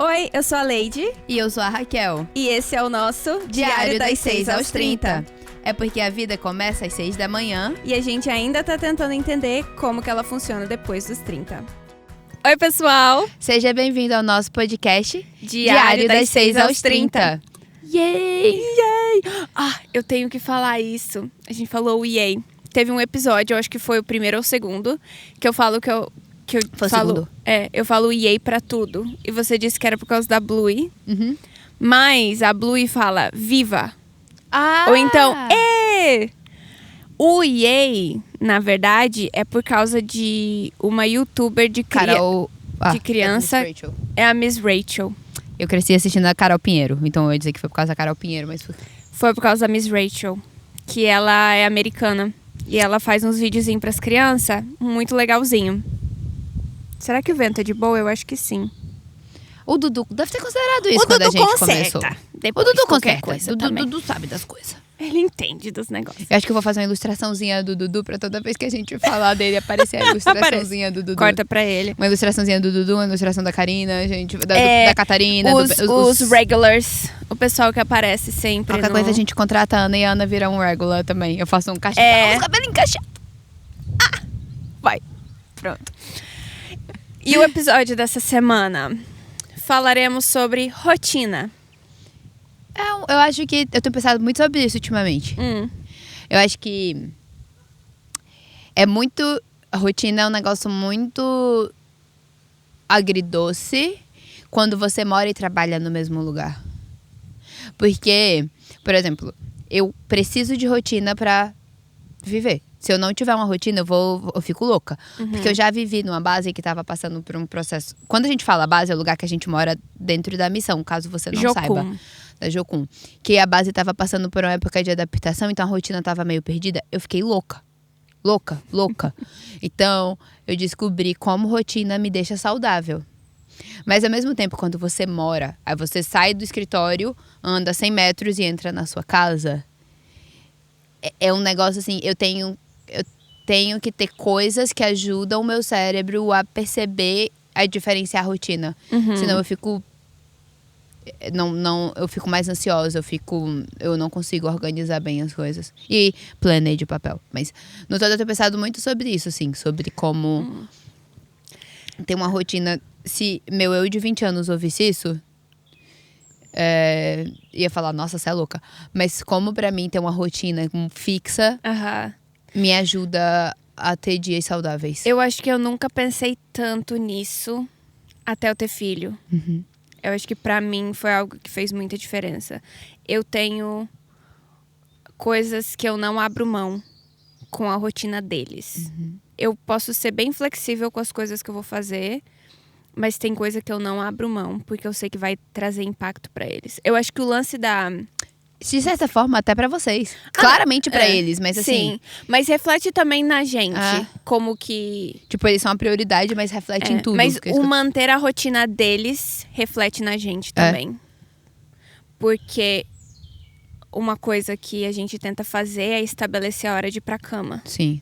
Oi, eu sou a Leide. E eu sou a Raquel. E esse é o nosso Diário das 6 aos 30. É porque a vida começa às 6 da manhã. E a gente ainda tá tentando entender como que ela funciona depois dos 30. Oi, pessoal! Seja bem-vindo ao nosso podcast Diário das 6 aos 30. Yay! Yay! Eu tenho que falar isso. A gente falou o yay. Teve um episódio, eu acho que foi o primeiro ou o segundo, que eu falo Foi o falo, segundo. eu falo yay pra tudo. E você disse que era por causa da Bluey. Uhum. Mas a Bluey fala viva. Ah! Ou então, ê! O yay, na verdade, é por causa de uma youtuber de criança. Miss Rachel. É a Miss Rachel. Eu cresci assistindo a Carol Pinheiro, então eu ia dizer que foi por causa da Carol Pinheiro, mas... Foi por causa da Miss Rachel, que ela é americana. E ela faz uns videozinhos pras crianças, muito legalzinho. Será que o vento é de boa? Eu acho que sim. O Dudu deve ter considerado isso quando a gente começou. Depois, O Dudu qualquer conserta. coisa O Dudu sabe das coisas. Ele entende dos negócios. Eu acho que eu vou fazer uma ilustraçãozinha do Dudu pra toda vez que a gente falar dele aparecer a ilustraçãozinha do Dudu. Corta pra ele. Uma ilustraçãozinha do Dudu, uma ilustração da Karina, gente, da Catarina. Os regulars, o pessoal que aparece sempre. Qualquer coisa a gente contrata a Ana e a Ana vira um regular também. Eu faço um cachorro, os cabelos encaixados. Vai, pronto. E o episódio dessa semana? Falaremos sobre rotina. Eu acho que eu tenho pensado muito sobre isso ultimamente. Eu acho que é muito... A rotina é um negócio muito agridoce quando você mora e trabalha no mesmo lugar. Porque, por exemplo, eu preciso de rotina pra viver. Se eu não tiver uma rotina, eu fico louca. Porque eu já vivi numa base que tava passando por um processo... Quando a gente fala base, é o lugar que a gente mora dentro da missão, caso você não saiba. Da Jocum. Que a base tava passando por uma época de adaptação, então a rotina tava meio perdida. Eu fiquei louca. Louca. Então, eu descobri como rotina me deixa saudável. Mas ao mesmo tempo, quando você mora, aí você sai do escritório, anda 100 metros e entra na sua casa. É um negócio assim, eu tenho que ter coisas que ajudam o meu cérebro a perceber, a diferenciar a rotina. Senão eu fico... eu fico mais ansiosa, eu não consigo organizar bem as coisas. E planejei de papel. Mas no todo eu tenho pensado muito sobre isso, assim, sobre como ter uma rotina. Se meu eu de 20 anos ouvisse isso, ia falar, nossa, você é louca. Mas como pra mim ter uma rotina fixa me ajuda a ter dias saudáveis. Eu acho que eu nunca pensei tanto nisso até eu ter filho. Eu acho que pra mim foi algo que fez muita diferença. Eu tenho coisas que eu não abro mão com a rotina deles. Eu posso ser bem flexível com as coisas que eu vou fazer, mas tem coisa que eu não abro mão, porque eu sei que vai trazer impacto pra eles. Eu acho que o lance da... De certa forma, até pra vocês. Claramente pra eles, mas assim... Sim, mas reflete também na gente. Como que... Tipo, eles são uma prioridade, mas reflete em tudo. Mas o manter a rotina deles reflete na gente também. Porque uma coisa que a gente tenta fazer é estabelecer a hora de ir pra cama. Sim.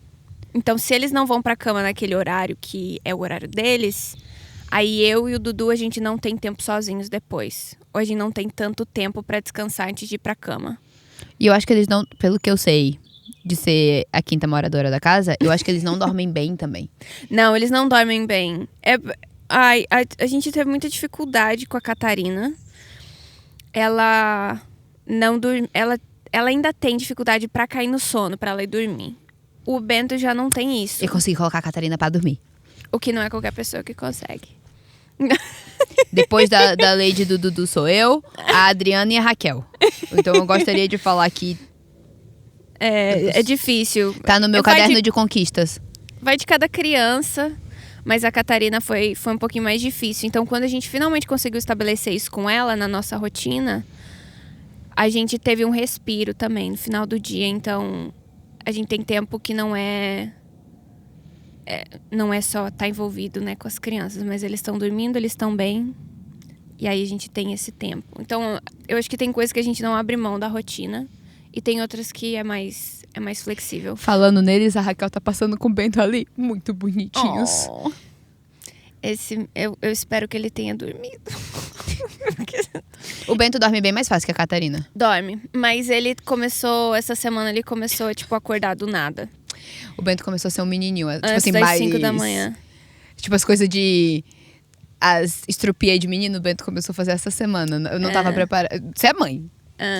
Então, se eles não vão pra cama naquele horário que é o horário deles... Aí eu e o Dudu, a gente não tem tempo sozinhos depois. Ou a gente não tem tanto tempo pra descansar antes de ir pra cama. E eu acho que eles não, pelo que eu sei de ser a quinta moradora da casa, eu acho que eles não dormem bem também. Não, eles não dormem bem. A gente teve muita dificuldade com a Catarina. Ela não dorme, ela ainda tem dificuldade pra cair no sono, pra ela ir dormir. O Bento já não tem isso. Eu consegui colocar a Catarina pra dormir. O que não é qualquer pessoa que consegue. Depois da Lady do Dudu sou eu, a Adriana e a Raquel. Então eu gostaria de falar que... É difícil. Tá no meu caderno de conquistas. Vai de cada criança, mas a Catarina foi um pouquinho mais difícil. Então quando a gente finalmente conseguiu estabelecer isso com ela na nossa rotina, a gente teve um respiro também no final do dia. Então a gente tem tempo que não é só estar envolvido, né, com as crianças, mas eles estão dormindo, eles estão bem, e aí a gente tem esse tempo. Então, eu acho que tem coisas que a gente não abre mão da rotina, e tem outras que é mais flexível. Falando neles, a Raquel tá passando com o Bento ali, muito bonitinhos. Eu espero que ele tenha dormido. O Bento dorme bem mais fácil que a Catarina. Dorme. Mas essa semana ele começou, tipo, a acordar do nada. O Bento começou a ser um menininho. Tipo Antes assim, das mais... 5 da manhã. Tipo, as coisas de... As estrupias de menino, o Bento começou a fazer essa semana. Eu não tava preparada. Você é mãe.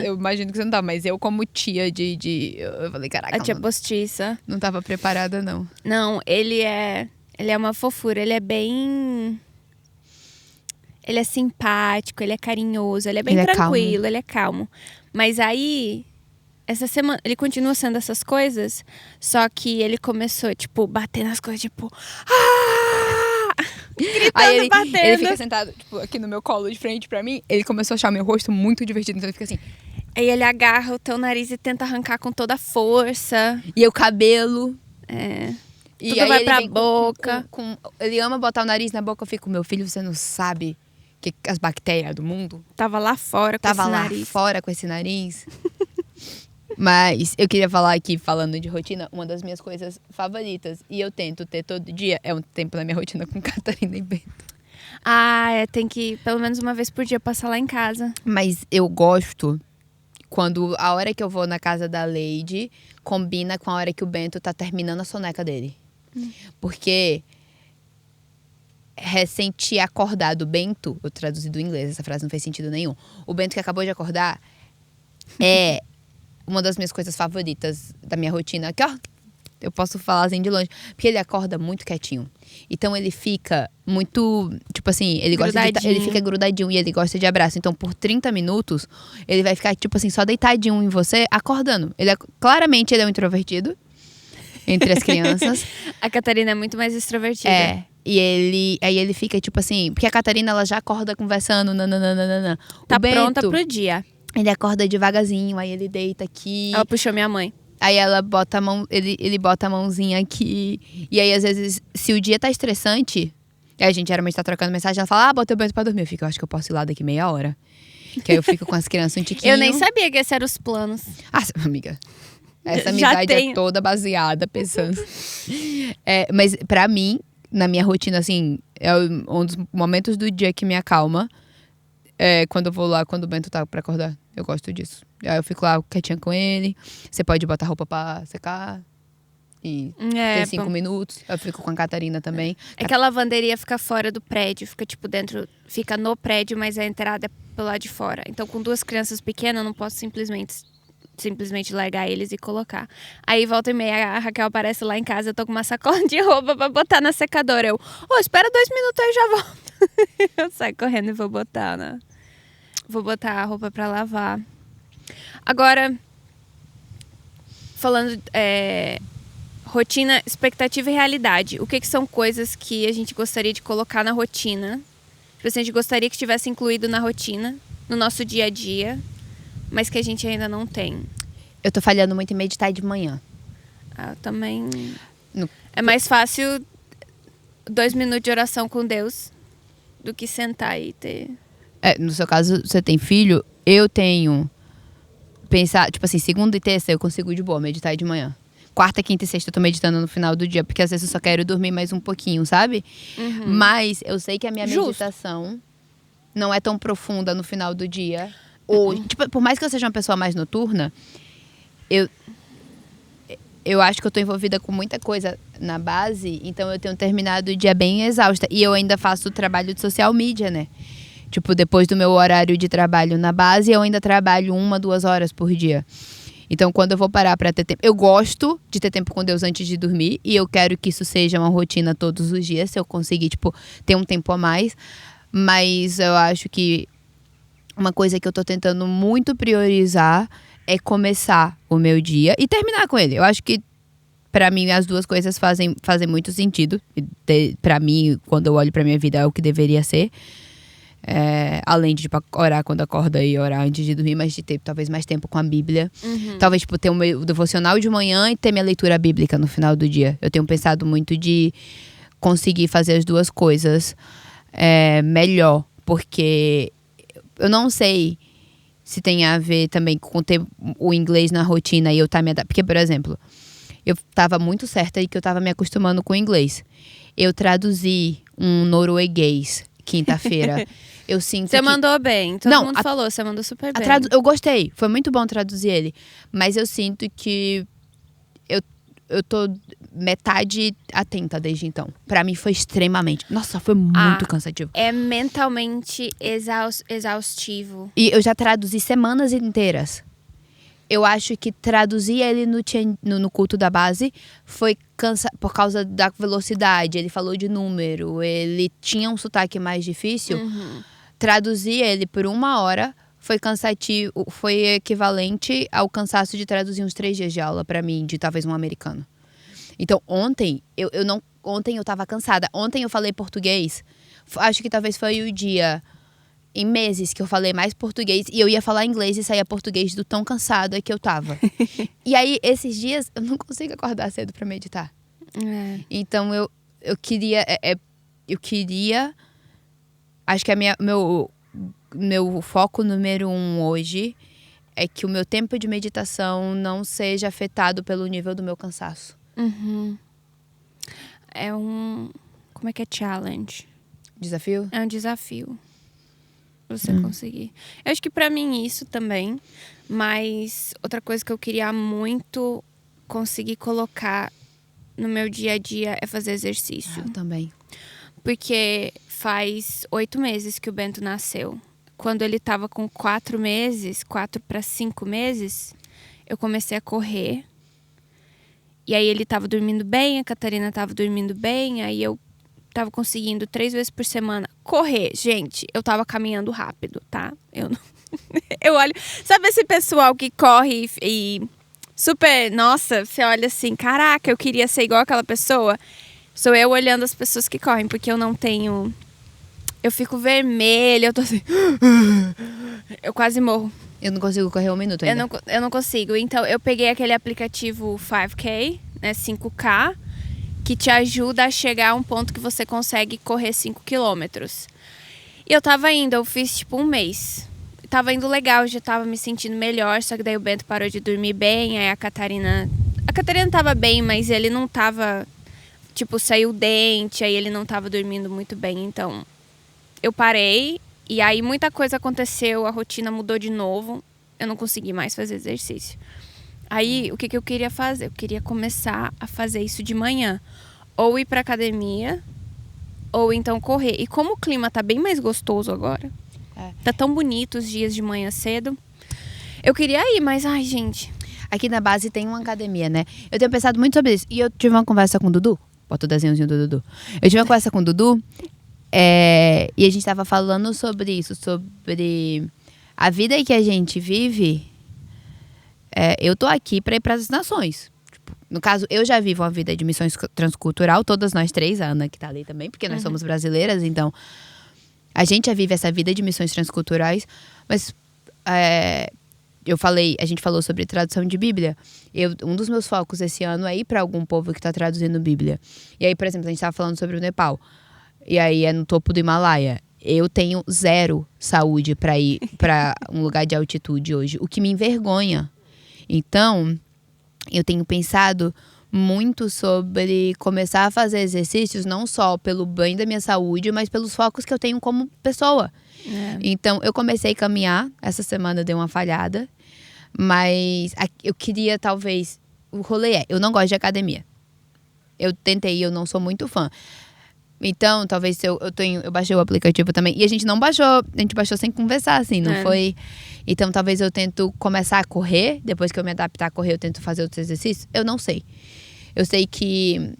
Eu imagino que você não tá, mas eu como tia eu falei, caraca, A tia postiça. não tava preparada, não. Não, ele é uma fofura. Ele é bem... Ele é simpático, ele é carinhoso, ele é bem tranquilo, ele é calmo. Mas aí, essa semana, ele continua sendo essas coisas, só que ele começou, tipo, bater nas coisas, tipo... Gritando, aí batendo. Ele fica sentado, tipo, aqui no meu colo de frente pra mim. Ele começou a achar meu rosto muito divertido, então ele fica assim... Aí ele agarra o teu nariz e tenta arrancar com toda a força. E o cabelo. E tudo vai pra boca. Ele ama botar o nariz na boca. Eu fico, meu filho, você não sabe que as bactérias do mundo... Tava lá fora com esse nariz. Tava lá fora com esse nariz. Mas eu queria falar aqui, falando de rotina, uma das minhas coisas favoritas. E eu tento ter todo dia. É um tempo na minha rotina com Catarina e Bento. Tem que, pelo menos uma vez por dia, passar lá em casa. Mas eu gosto... Quando a hora que eu vou na casa da Lady combina com a hora que o Bento tá terminando a soneca dele. Porque recente acordar do Bento, eu traduzi do inglês, essa frase não fez sentido nenhum. O Bento que acabou de acordar é uma das minhas coisas favoritas da minha rotina. Que, ó, eu posso falar assim de longe. Porque ele acorda muito quietinho. Então ele fica muito, tipo assim, ele fica grudadinho e ele gosta de abraço. Então por 30 minutos, ele vai ficar, tipo assim, só deitadinho em você, acordando. Claramente ele é um introvertido entre as crianças. A Catarina é muito mais extrovertida. E aí ele fica, tipo assim, porque a Catarina, ela já acorda conversando, nananana. Tá pronta pro dia. Ele acorda devagarzinho, aí ele deita aqui. Ela puxou minha mãe. Aí ela bota a mão, ele bota a mãozinha aqui. E aí, às vezes, se o dia tá estressante, aí a gente geralmente tá trocando mensagem, ela fala, bota o Bento pra dormir. Eu acho que eu posso ir lá daqui meia hora. Que aí eu fico com as crianças um tiquinho. Eu nem sabia que esses eram os planos. Amiga, essa amizade é toda baseada, pensando. Mas pra mim, na minha rotina, assim, é um dos momentos do dia que me acalma. Quando eu vou lá, quando o Bento tá pra acordar. Eu gosto disso. Aí eu fico lá quietinha com ele. Você pode botar roupa pra secar. E tem 5 minutos. Eu fico com a Catarina também. É que a lavanderia fica fora do prédio. Fica tipo dentro. Fica no prédio, mas a entrada é pelo lado de fora. Então com 2 crianças pequenas, eu não posso simplesmente largar eles e colocar. Aí volta e meia, a Raquel aparece lá em casa. Eu tô com uma sacola de roupa pra botar na secadora. Eu, espera 2 minutos aí, já volto. Eu saio correndo e vou botar, né? Vou botar a roupa pra lavar. Agora, falando rotina, expectativa e realidade. O que são coisas que a gente gostaria de colocar na rotina? Tipo assim, a gente gostaria que tivesse incluído na rotina, no nosso dia a dia, mas que a gente ainda não tem. Eu tô falhando muito em meditar de manhã. Também. É mais fácil 2 minutos de oração com Deus do que sentar e ter... No seu caso, você tem filho, eu tenho... Pensar, tipo assim, segunda e terça eu consigo de boa meditar de manhã. Quarta, quinta e sexta eu tô meditando no final do dia, porque às vezes eu só quero dormir mais um pouquinho, sabe? Mas eu sei que a minha meditação não é tão profunda no final do dia. Ou, tipo, por mais que eu seja uma pessoa mais noturna, eu acho que eu tô envolvida com muita coisa na base, então eu tenho terminado o dia bem exausta. E eu ainda faço trabalho de social media, né? Tipo, depois do meu horário de trabalho na base, eu ainda trabalho 1, 2 horas por dia. Então, quando eu vou parar pra ter tempo... Eu gosto de ter tempo com Deus antes de dormir. E eu quero que isso seja uma rotina todos os dias. Se eu conseguir, tipo, ter um tempo a mais. Mas eu acho que uma coisa que eu tô tentando muito priorizar é começar o meu dia e terminar com ele. Eu acho que, pra mim, as duas coisas fazem muito sentido. Pra mim, quando eu olho pra minha vida, é o que deveria ser. Além de, tipo, orar quando acorda e orar antes de dormir, mas de ter talvez mais tempo com a Bíblia. Talvez, tipo, ter o meu devocional de manhã e ter minha leitura bíblica no final do dia. Eu tenho pensado muito de conseguir fazer as duas coisas melhor, porque eu não sei se tem a ver também com ter o inglês na rotina e eu me adaptando. Porque, por exemplo, eu tava muito certa de que eu tava me acostumando com o inglês. Eu traduzi um norueguês quinta-feira. eu sinto Você mandou bem. Todo Não, mundo falou, você mandou super bem. Eu gostei. Foi muito bom traduzir ele. Mas eu sinto que eu tô metade atenta desde então. Pra mim foi extremamente... Nossa, foi muito cansativo. É mentalmente exaustivo. E eu já traduzi semanas inteiras. Eu acho que traduzir ele no culto da base foi por causa da velocidade. Ele falou de número, ele tinha um sotaque mais difícil. Traduzir ele por 1 hora foi cansativo, foi equivalente ao cansaço de traduzir uns 3 dias de aula pra mim, de talvez um americano. Então, ontem eu tava cansada. Ontem eu falei português. Acho que talvez foi o dia em meses que eu falei mais português e eu ia falar inglês e saía português do tão cansada que eu tava. E aí, esses dias, eu não consigo acordar cedo pra meditar. Então, eu queria... Acho que meu foco número 1 hoje é que o meu tempo de meditação não seja afetado pelo nível do meu cansaço. É um... Como é que é challenge? Desafio? É um desafio. Você conseguir. Eu acho que pra mim isso também. Mas outra coisa que eu queria muito conseguir colocar no meu dia a dia é fazer exercício. Eu também. Porque faz 8 meses que o Bento nasceu. Quando ele tava com 4 meses, 4 para 5 meses, eu comecei a correr. E aí ele tava dormindo bem, a Catarina tava dormindo bem, aí eu tava conseguindo 3 vezes por semana correr. Gente, eu tava caminhando rápido, tá? Eu olho... Sabe esse pessoal que corre e super... Nossa, você olha assim, caraca, eu queria ser igual aquela pessoa. Sou eu olhando as pessoas que correm, porque eu não tenho... Eu fico vermelha, eu tô assim... Eu quase morro. Eu não consigo correr 1 minuto ainda. Eu não consigo. Então, eu peguei aquele aplicativo 5K, né, 5K, que te ajuda a chegar a um ponto que você consegue correr 5 quilômetros. E eu tava indo, eu fiz tipo 1 mês. Tava indo legal, já tava me sentindo melhor, só que daí o Bento parou de dormir bem, aí a Catarina tava bem, mas ele não tava... Tipo, saiu o dente, aí ele não tava dormindo muito bem, então... Eu parei, e aí muita coisa aconteceu, a rotina mudou de novo, eu não consegui mais fazer exercício. Aí, o que eu queria fazer? Eu queria começar a fazer isso de manhã. Ou ir pra academia, ou então correr. E como o clima tá bem mais gostoso agora, tá tão bonito os dias de manhã cedo, eu queria ir, mas ai, gente... Aqui na base tem uma academia, né? Eu tenho pensado muito sobre isso. E eu tive uma conversa com o Dudu. Bota o desenhozinho do Dudu. Eu tive uma conversa com o Dudu... e a gente tava falando sobre isso, sobre a vida que a gente vive. Eu tô aqui pra ir pras nações. Tipo, no caso, eu já vivo uma vida de missões transcultural, todas nós 3, a Ana que tá ali também, porque nós somos brasileiras, então a gente já vive essa vida de missões transculturais, mas a gente falou sobre tradução de Bíblia. Um dos meus focos esse ano é ir pra algum povo que tá traduzindo Bíblia. E aí, por exemplo, a gente tava falando sobre o Nepal. E aí é no topo do Himalaia. Eu tenho 0 saúde pra ir pra um lugar de altitude hoje, o que me envergonha. Então, eu tenho pensado muito sobre começar a fazer exercícios, não só pelo bem da minha saúde, mas pelos focos que eu tenho como pessoa. Então, eu comecei a caminhar. Essa semana eu dei uma falhada. Mas eu queria, talvez... O rolê eu não gosto de academia. Eu tentei, eu não sou muito fã. Então, talvez eu baixei o aplicativo também. E a gente baixou sem conversar, assim, não foi... Então, talvez eu tento começar a correr. Depois que eu me adaptar a correr, eu tento fazer outros exercícios. Eu não sei. Eu sei que...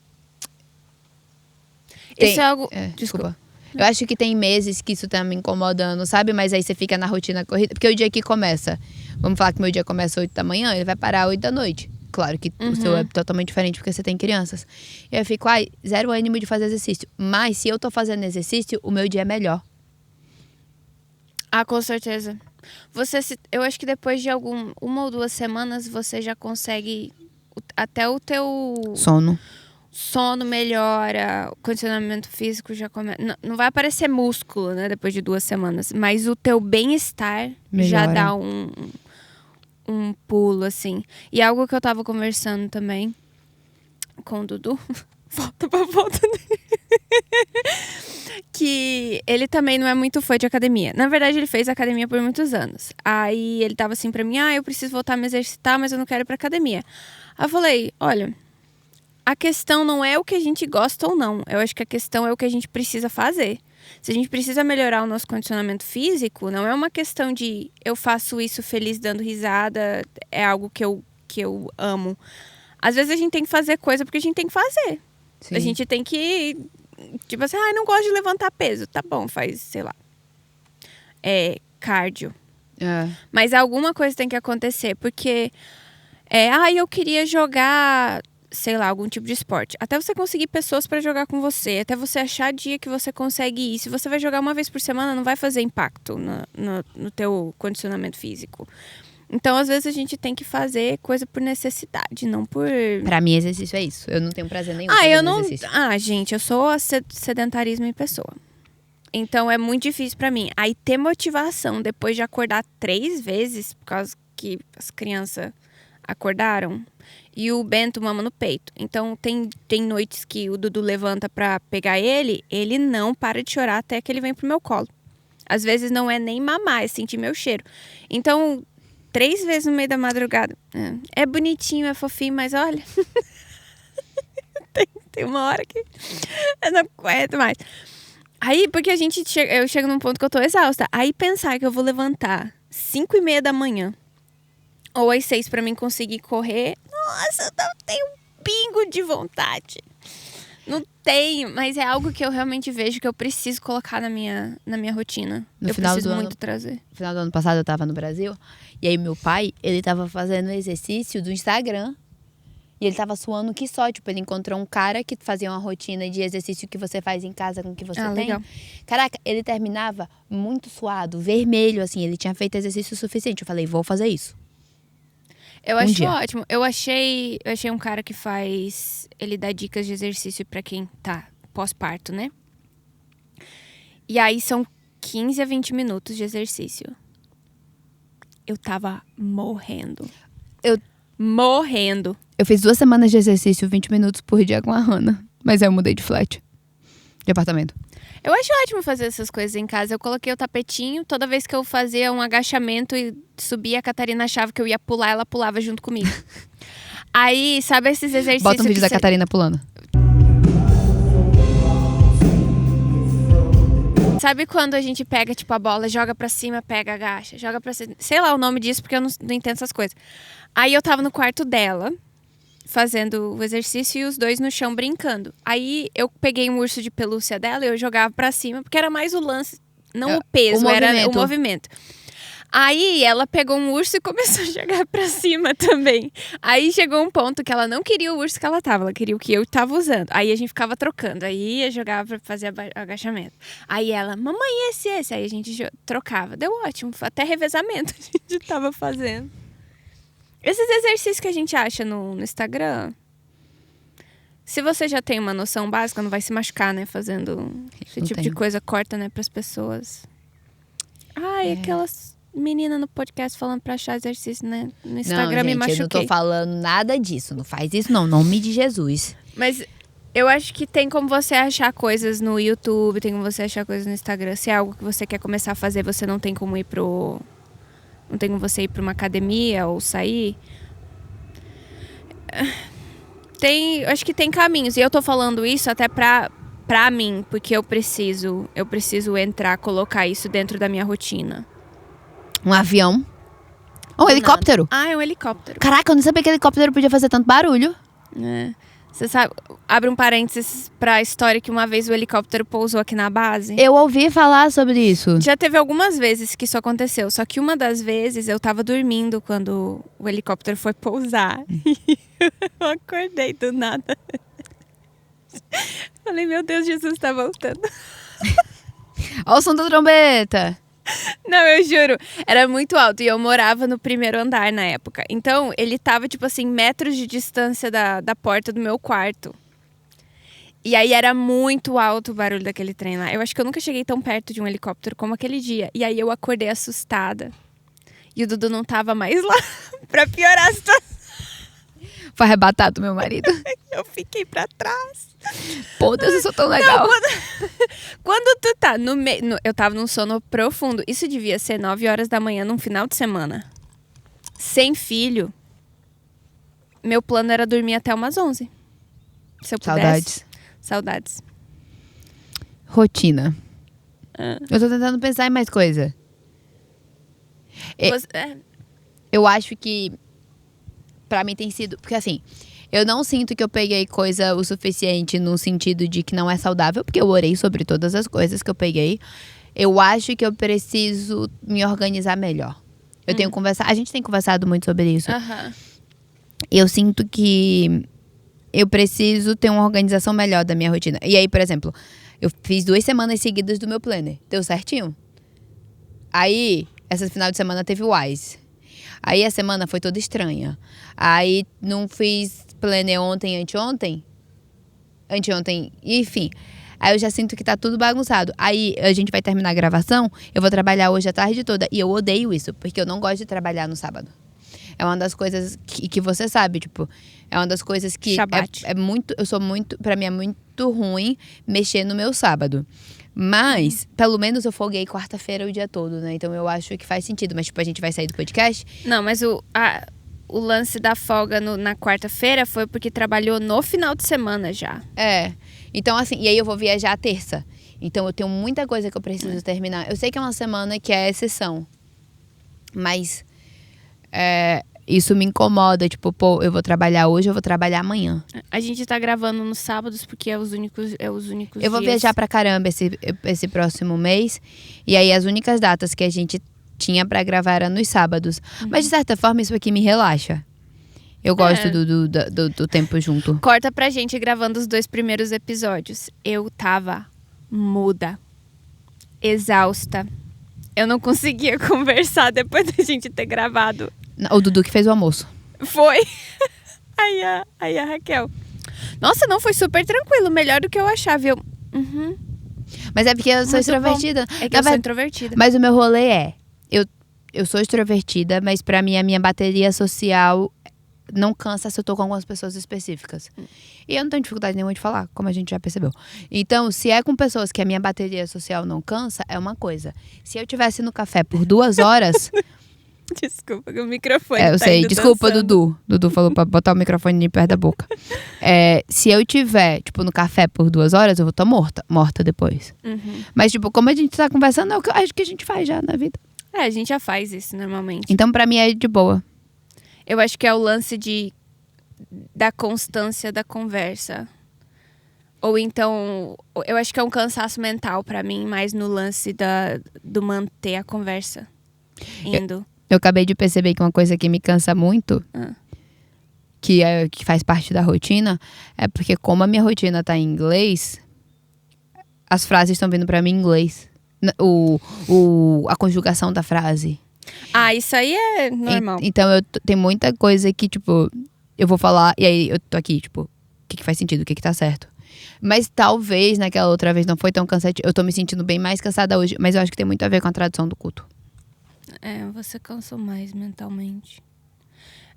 Isso é algo... Desculpa. Eu acho que tem meses que isso tá me incomodando, sabe? Mas aí você fica na rotina corrida. Porque o dia que começa... Vamos falar que meu dia começa às 8 da manhã, ele vai parar às 8 da noite. Claro que o seu é totalmente diferente porque você tem crianças. E eu fico, 0 ânimo de fazer exercício. Mas se eu tô fazendo exercício, o meu dia é melhor. Ah, com certeza. Eu acho que depois de 1 ou 2 semanas, você já consegue... Até o teu... Sono melhora, o condicionamento físico já começa... Não vai aparecer músculo, né? Depois de 2 semanas. Mas o teu bem-estar já dá um pulo, assim. E algo que eu tava conversando também com o Dudu, volta pra volta dele. Que ele também não é muito fã de academia. Na verdade, ele fez academia por muitos anos. Aí ele tava assim pra mim, eu preciso voltar a me exercitar, mas eu não quero ir pra academia. Aí eu falei, olha, a questão não é o que a gente gosta ou não. Eu acho que a questão é o que a gente precisa fazer. Se a gente precisa melhorar o nosso condicionamento físico, não é uma questão de eu faço isso feliz dando risada, é algo que eu amo. Às vezes a gente tem que fazer coisa porque a gente tem que fazer. Sim. A gente tem que, tipo assim, não gosto de levantar peso. Tá bom, faz, sei lá, cardio. Mas alguma coisa tem que acontecer, porque eu queria jogar, sei lá, algum tipo de esporte. Até você conseguir pessoas pra jogar com você, até você achar dia que você consegue ir. Se você vai jogar uma vez por semana, não vai fazer impacto no teu condicionamento físico. Então, às vezes, a gente tem que fazer coisa por necessidade, não por... Pra mim, exercício é isso. Eu não tenho prazer nenhum fazendo exercício. Gente, eu sou sedentarismo em pessoa. Então, é muito difícil pra mim. Aí, ter motivação depois de acordar 3 vezes, por causa que as crianças acordaram, e o Bento mama no peito. Então, tem noites que o Dudu levanta pra pegar ele não para de chorar até que ele vem pro meu colo. Às vezes, não é nem mamar, é sentir meu cheiro. Então... 3 vezes no meio da madrugada. É bonitinho, é fofinho, mas olha... tem uma hora que eu não aguento mais. Aí, porque eu chego num ponto que eu tô exausta. Aí, pensar que eu vou levantar 5:30 da manhã ou às 6 pra mim conseguir correr... Nossa, eu não tenho um pingo de vontade. Não tenho, mas é algo que eu realmente vejo que eu preciso colocar na minha rotina. Eu preciso muito trazer. No final do ano passado eu tava no Brasil, e aí meu pai, ele tava fazendo exercício do Instagram, e ele tava suando que só, tipo, ele encontrou um cara que fazia uma rotina de exercício que você faz em casa com o que você tem. Legal. Caraca, ele terminava muito suado, vermelho, assim, ele tinha feito exercício suficiente. Eu falei, vou fazer isso. Eu acho ótimo. Eu achei um cara que faz... Ele dá dicas de exercício pra quem tá pós-parto, né? E aí são 15 a 20 minutos de exercício. Eu tava morrendo. Morrendo. Eu fiz 2 semanas de exercício, 20 minutos por dia com a Hannah. Mas aí eu mudei de flat. De apartamento. Eu acho ótimo fazer essas coisas em casa. Eu coloquei o tapetinho. Toda vez que eu fazia um agachamento e subia, a Catarina achava que eu ia pular, ela pulava junto comigo. Aí, sabe esses exercícios... Bota um vídeo da Catarina pulando. Sabe quando a gente pega, tipo, a bola, joga pra cima, pega, agacha, joga pra cima... Sei lá o nome disso, porque eu não entendo essas coisas. Aí eu tava no quarto dela, fazendo o exercício, e os dois no chão brincando. Aí eu peguei um urso de pelúcia dela e eu jogava pra cima, porque era mais o lance, não o peso, era o movimento. Aí ela pegou um urso e começou a jogar pra cima também. Aí chegou um ponto que ela não queria o urso que ela tava, ela queria o que eu tava usando. Aí a gente ficava trocando, aí ia jogar pra fazer agachamento. Aí ela, mamãe, esse. Aí a gente trocava. Deu ótimo, até revezamento a gente tava fazendo. Esses exercícios que a gente acha no Instagram, se você já tem uma noção básica, não vai se machucar, né? Fazendo esse tipo de coisa, corta, né, pras pessoas. Aquelas meninas no podcast falando pra achar exercício, né? No Instagram me machuquei. Eu não tô falando nada disso. Não faz isso, não. Nome de Jesus. Mas eu acho que tem como você achar coisas no YouTube, tem como você achar coisas no Instagram. Se é algo que você quer começar a fazer, você não tem como ir não tem como você ir pra uma academia ou sair. Acho que tem caminhos. E eu tô falando isso até pra mim, porque eu preciso colocar isso dentro da minha rotina. Um avião? Ou um helicóptero? É um helicóptero. Caraca, eu não sabia que helicóptero podia fazer tanto barulho. Você sabe, abre um parênteses pra história que uma vez o helicóptero pousou aqui na base. Eu ouvi falar sobre isso. Já teve algumas vezes que isso aconteceu. Só que uma das vezes eu tava dormindo quando o helicóptero foi pousar. E eu acordei do nada. Falei, meu Deus, Jesus tá voltando. Olha o som da trombeta. Não, eu juro. Era muito alto. E eu morava no 1º andar na época. Então, ele tava, tipo assim, metros de distância da porta do meu quarto. E aí, era muito alto o barulho daquele trem lá. Eu acho que eu nunca cheguei tão perto de um helicóptero como aquele dia. E aí, eu acordei assustada. E o Dudu não tava mais lá. Pra piorar a situação. Foi arrebatado, meu marido. Eu fiquei pra trás. Pô, Deus, eu sou tão legal. Quando tu tá no meio... Eu tava num sono profundo. Isso devia ser 9 horas da manhã num final de semana. Sem filho. Meu plano era dormir até umas 11. Se eu pudesse. Saudades. Rotina. Eu tô tentando pensar em mais coisa. Eu acho que pra mim tem sido... Porque assim, eu não sinto que eu peguei coisa o suficiente no sentido de que não é saudável, porque eu orei sobre todas as coisas que eu peguei. Eu acho que eu preciso me organizar melhor. Eu tenho conversado... A gente tem conversado muito sobre isso. Eu sinto que eu preciso ter uma organização melhor da minha rotina. E aí, por exemplo, eu fiz 2 semanas seguidas do meu planner. Deu certinho. Aí, essa final de semana teve o Wise. Aí a semana foi toda estranha. Aí não fiz planner ontem, anteontem, enfim. Aí eu já sinto que tá tudo bagunçado. Aí a gente vai terminar a gravação, eu vou trabalhar hoje a tarde toda. E eu odeio isso, porque eu não gosto de trabalhar no sábado. É uma das coisas que você sabe, tipo, é uma das coisas que é muito, pra mim é muito ruim mexer no meu sábado. Mas, pelo menos eu folguei quarta-feira o dia todo, né? Então eu acho que faz sentido. Mas, tipo, a gente vai sair do podcast? Não, mas o lance da folga na quarta-feira foi porque trabalhou no final de semana já. É. Então, assim, e aí eu vou viajar terça. Então eu tenho muita coisa que eu preciso terminar. Eu sei que é uma semana que é exceção. Mas isso me incomoda. Tipo, pô, eu vou trabalhar hoje, eu vou trabalhar amanhã. A gente tá gravando nos sábados porque é os únicos Eu vou viajar pra caramba esse próximo mês. E aí as únicas datas que a gente tinha pra gravar eram nos sábados. Mas de certa forma isso aqui me relaxa. Eu gosto do tempo junto. Corta pra gente gravando os 2 primeiros episódios. Eu tava muda. Exausta. Eu não conseguia conversar depois da gente ter gravado. O Dudu que fez o almoço. Foi. Aí a Raquel. Nossa, não, foi super tranquilo. Melhor do que eu achava. Mas é porque eu sou extrovertida. É que eu sou introvertida. Mas o meu rolê é... Eu sou extrovertida, mas pra mim a minha bateria social não cansa se eu tô com algumas pessoas específicas. E eu não tenho dificuldade nenhuma de falar, como a gente já percebeu. Então, se é com pessoas que a minha bateria social não cansa, é uma coisa. Se eu tivesse no café por 2 horas... Desculpa, que o microfone eu sei, desculpa, dançando. Dudu falou pra botar o microfone perto da boca. Se eu tiver, tipo, no café por 2 horas, eu vou estar morta depois. Mas, tipo, como a gente tá conversando, é o que eu acho que a gente faz já na vida. A gente já faz isso normalmente. Então, pra mim, é de boa. Eu acho que é o lance da constância da conversa. Ou então, eu acho que é um cansaço mental pra mim, mais no lance do manter a conversa indo. Eu acabei de perceber que uma coisa que me cansa muito, que faz parte da rotina, é porque como a minha rotina tá em inglês, as frases estão vindo pra mim em inglês. A conjugação da frase. Isso aí é normal. Então, tem muita coisa que, tipo, eu vou falar e aí eu tô aqui, tipo, o que faz sentido, o que tá certo. Mas talvez naquela outra vez não foi tão cansativo. Eu tô me sentindo bem mais cansada hoje, mas eu acho que tem muito a ver com a tradução do culto. Você cansou mais mentalmente.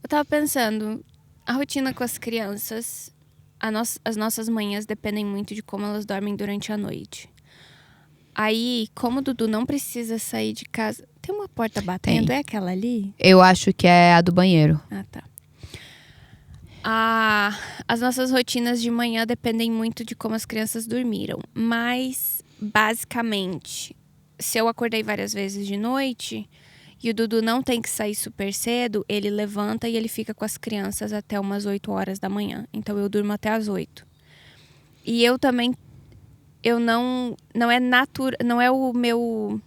Eu tava pensando, a rotina com as crianças, as nossas manhãs dependem muito de como elas dormem durante a noite. Aí, como o Dudu não precisa sair de casa... Tem uma porta batendo? É aquela ali? Eu acho que é a do banheiro. Tá. As nossas rotinas de manhã dependem muito de como as crianças dormiram. Mas, basicamente, se eu acordei várias vezes de noite e o Dudu não tem que sair super cedo, ele levanta e ele fica com as crianças até umas 8 horas da manhã. Então, eu durmo até as 8. E eu também... Não é o meu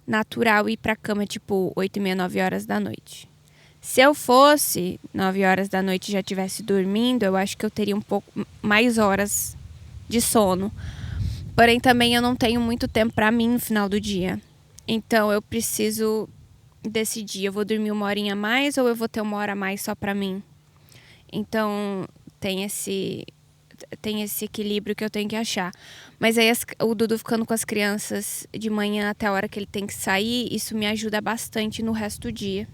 natural ir pra cama, tipo, 8h30, 9 horas da noite. Se eu fosse 9 horas da noite e já estivesse dormindo, eu acho que eu teria um pouco mais horas de sono. Porém, também eu não tenho muito tempo pra mim no final do dia. Então, eu preciso decidir. Eu vou dormir 1 horinha a mais ou eu vou ter 1 hora a mais só pra mim? Então, tem esse equilíbrio que eu tenho que achar. Mas aí o Dudu ficando com as crianças de manhã até a hora que ele tem que sair, isso me ajuda bastante no resto do dia.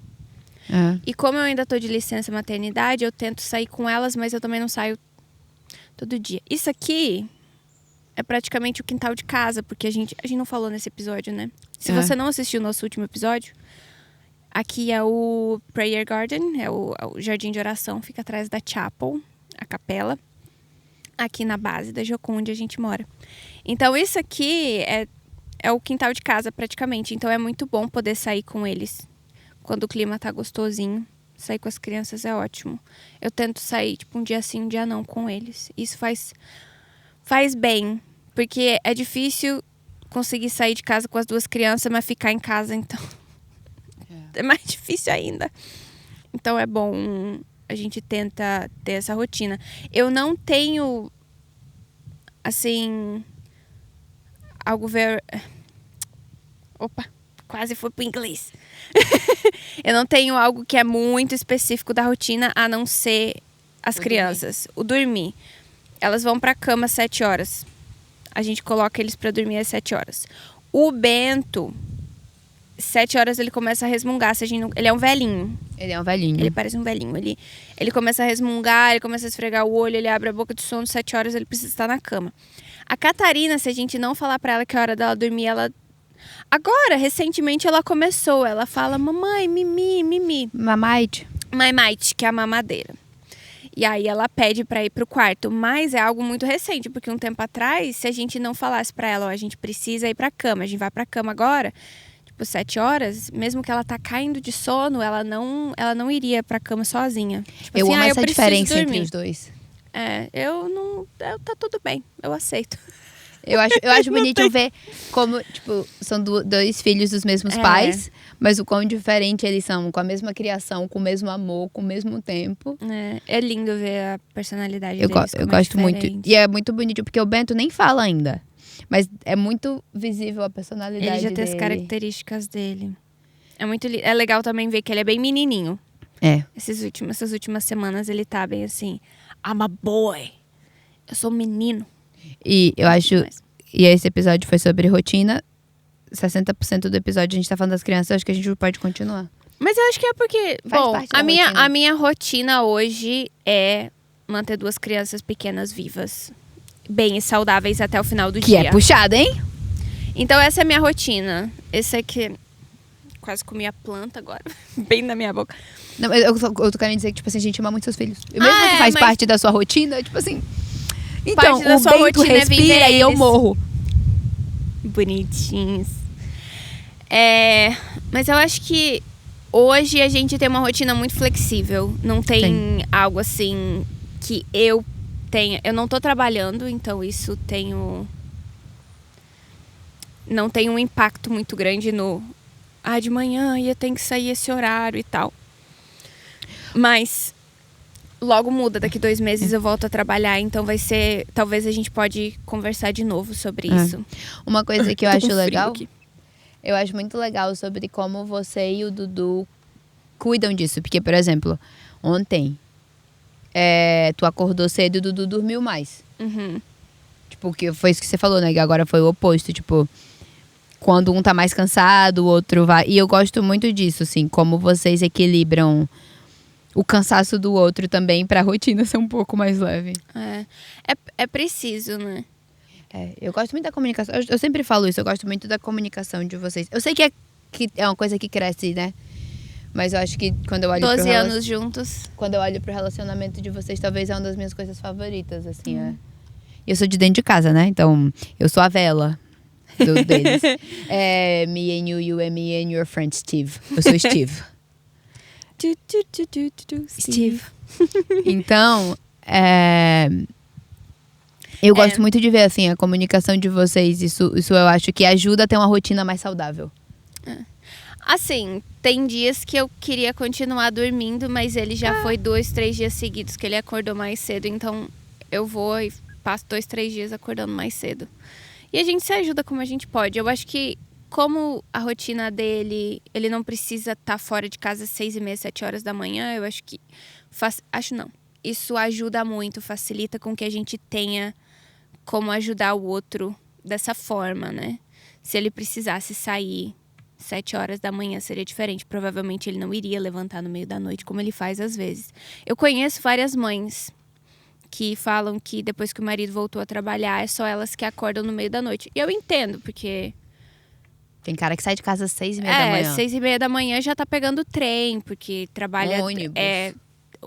E como eu ainda tô de licença maternidade, eu tento sair com elas, mas eu também não saio todo dia. Isso aqui é praticamente o quintal de casa, porque a gente não falou nesse episódio, né? Se você não assistiu o nosso último episódio, aqui é o Prayer Garden, é o jardim de oração, fica atrás da chapel, a capela, aqui na base da Jocum, onde a gente mora. Então isso aqui é o quintal de casa praticamente, então é muito bom poder sair com eles quando o clima tá gostosinho. Sair com as crianças é ótimo. Eu tento sair, tipo, um dia sim, um dia não com eles. Isso faz bem, porque é difícil conseguir sair de casa com as 2 crianças, mas ficar em casa, então é mais difícil ainda. Então é bom, a gente tenta ter essa rotina. Eu não tenho, assim, algo Opa, quase fui pro inglês. Eu não tenho algo que é muito específico da rotina, a não ser as crianças. O dormir. Elas vão pra cama às 7 horas. A gente coloca eles pra dormir às 7 horas. O Bento, 7 horas ele começa a resmungar. Ele é um velhinho. Ele é um velhinho. Ele parece um velhinho. Ele começa a resmungar, ele começa a esfregar o olho, ele abre a boca de sono, 7 horas ele precisa estar na cama. A Catarina, se a gente não falar pra ela que é hora dela dormir, ela... Agora, recentemente, ela começou. Ela fala, mamãe, mimi, mimi. Mamite. Mamite, que é a mamadeira. E aí ela pede pra ir pro quarto. Mas é algo muito recente, porque um tempo atrás, se a gente não falasse pra ela, ó, a gente precisa ir pra cama, a gente vai pra cama agora, tipo, 7 horas, mesmo que ela tá caindo de sono, ela não iria pra cama sozinha. Tipo, Eu assim, amo essa preciso diferença dormir. entre os dois. Tá tudo bem, eu aceito. Eu acho bonito ver como, tipo, são 2 filhos dos mesmos pais, mas o quão diferente eles são, com a mesma criação, com o mesmo amor, com o mesmo tempo. É lindo ver a personalidade deles. Eu gosto muito. E é muito bonito, porque o Bento nem fala ainda. Mas é muito visível a personalidade dele. Ele já tem as características dele. É legal também ver que ele é bem menininho. Essas últimas semanas ele tá bem assim, I'm a boy. Eu sou um menino. E eu acho... E esse episódio foi sobre rotina. 60% do episódio a gente tá falando das crianças. Acho que a gente pode continuar. Mas eu acho que é porque... Faz parte da rotina. A minha rotina hoje é manter 2 crianças pequenas vivas. Bem saudáveis até o final do dia. Que é puxado, hein? Então essa é a minha rotina. Esse aqui... Quase comi a planta agora. Bem na minha boca. Não, eu tô querendo dizer que, tipo assim, a gente ama muito seus filhos. E mesmo que faz parte da sua rotina, tipo assim... Então, o Bento respira e eu morro. Bonitinhos. Mas eu acho que hoje a gente tem uma rotina muito flexível. Não tem algo assim que eu tenha... Eu não tô trabalhando, então isso não tem um impacto muito grande no... de manhã ia ter que sair esse horário e tal. Mas... Logo muda, daqui 2 meses eu volto a trabalhar, então vai ser... Talvez a gente pode conversar de novo sobre isso. Uma coisa que eu acho legal... Eu acho muito legal sobre como você e o Dudu cuidam disso. Porque, por exemplo, ontem tu acordou cedo e o Dudu dormiu mais. Uhum. Tipo, que foi isso que você falou, né? Que agora foi o oposto, tipo... Quando um tá mais cansado, o outro vai... E eu gosto muito disso, assim, como vocês equilibram... o cansaço do outro também pra rotina ser um pouco mais leve. É preciso, né? Eu gosto muito da comunicação. Eu sempre falo isso, eu gosto muito da comunicação de vocês. Eu sei que é uma coisa que cresce, né? Mas eu acho que quando eu olho 12 anos juntos. Quando eu olho pro relacionamento de vocês, talvez é uma das minhas coisas favoritas, assim. Eu sou de dentro de casa, né? Então, eu sou a vela deles. Me and you and me and your friend Steve. Eu sou Steve. Steve. Então, eu gosto muito de ver, assim, a comunicação de vocês. Isso eu acho que ajuda a ter uma rotina mais saudável. Assim, tem dias que eu queria continuar dormindo, mas ele já foi 2, 3 dias seguidos que ele acordou mais cedo. Então, eu vou e passo 2, 3 dias acordando mais cedo. E a gente se ajuda como a gente pode. Eu acho que como a rotina dele, ele não precisa estar fora de casa às 6h30, 7 horas da manhã, eu acho que... Isso ajuda muito, facilita com que a gente tenha como ajudar o outro dessa forma, né? Se ele precisasse sair 7 horas da manhã seria diferente. Provavelmente ele não iria levantar no meio da noite, como ele faz às vezes. Eu conheço várias mães que falam que depois que o marido voltou a trabalhar, é só elas que acordam no meio da noite. E eu entendo, porque... Tem cara que sai de casa às 6h30 da manhã. 6h30 da manhã já tá pegando trem, porque trabalha... ônibus.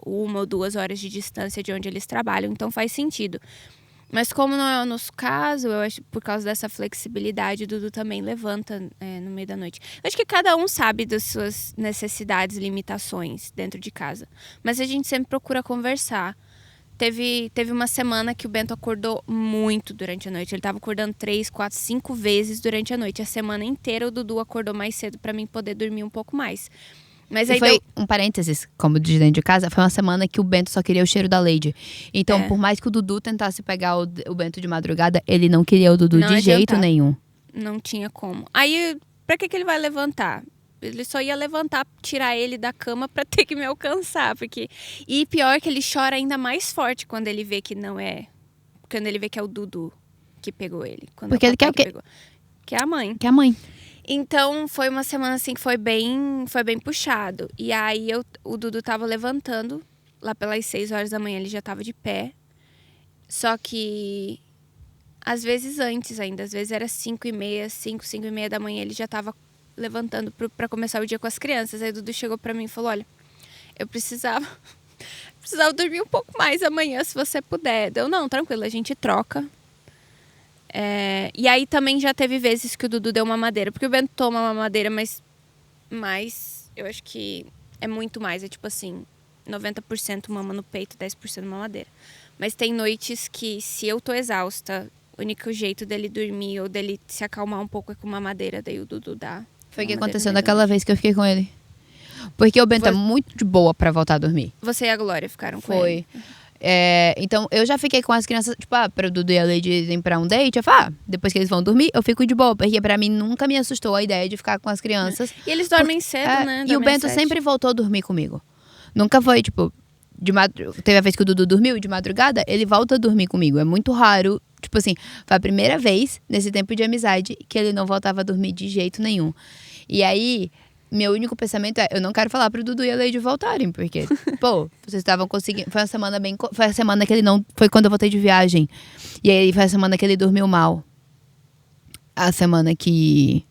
1 ou 2 horas de distância de onde eles trabalham, então faz sentido. Mas como não é o nosso caso, eu acho que por causa dessa flexibilidade, o Dudu também levanta no meio da noite. Eu acho que cada um sabe das suas necessidades e limitações dentro de casa. Mas a gente sempre procura conversar. Teve uma semana que o Bento acordou muito durante a noite. Ele tava acordando 3, 4, 5 vezes durante a noite. A semana inteira o Dudu acordou mais cedo pra mim poder dormir um pouco mais. Mas aí foi um parênteses, como de dentro de casa, foi uma semana que o Bento só queria o cheiro da Lady. Então, por mais que o Dudu tentasse pegar o Bento de madrugada, ele não queria o Dudu não de adiantava. jeito nenhum. Não tinha como. Aí, pra que ele vai levantar? Ele só ia levantar, tirar ele da cama pra ter que me alcançar. E pior que ele chora ainda mais forte quando ele vê que não é... Quando ele vê que é o Dudu que pegou ele. Porque ele quer o quê? Que é a mãe. Que é a mãe. Então, foi uma semana assim que foi bem puxado. E aí, o Dudu tava levantando. Lá pelas 6 horas da manhã, ele já tava de pé. Só que, às vezes antes ainda. Às vezes era 5h30, 5h30 da manhã, ele já tava levantando pra começar o dia com as crianças. Aí, o Dudu chegou pra mim e falou, olha, eu precisava dormir um pouco mais amanhã, se você puder. Deu, não, tranquilo, a gente troca. E aí também já teve vezes que o Dudu deu mamadeira. Porque o Bento toma mamadeira, mas eu acho que é muito mais. É tipo assim, 90% mama no peito, 10% mamadeira. Mas tem noites que, se eu tô exausta, o único jeito dele dormir ou dele se acalmar um pouco é com mamadeira. Daí o Dudu dá. Foi o que aconteceu naquela vez que eu fiquei com ele. Porque o Bento é muito de boa pra voltar a dormir. Você e a Glória ficaram com ele? Foi. Então, eu já fiquei com as crianças, tipo, para o Dudu e a Lady irem pra um date, eu falo, depois que eles vão dormir, eu fico de boa, porque pra mim nunca me assustou a ideia de ficar com as crianças. E eles dormem cedo, né? E o Bento sempre voltou a dormir comigo. Nunca foi, tipo, teve a vez que o Dudu dormiu e de madrugada, ele volta a dormir comigo. É muito raro, tipo assim, foi a primeira vez nesse tempo de amizade que ele não voltava a dormir de jeito nenhum. E aí... Meu único pensamento é, eu não quero falar pro Dudu e a Lady voltarem, porque, pô, vocês estavam conseguindo... Foi a semana que ele não... Foi quando eu voltei de viagem. E aí foi a semana que ele dormiu mal. A semana que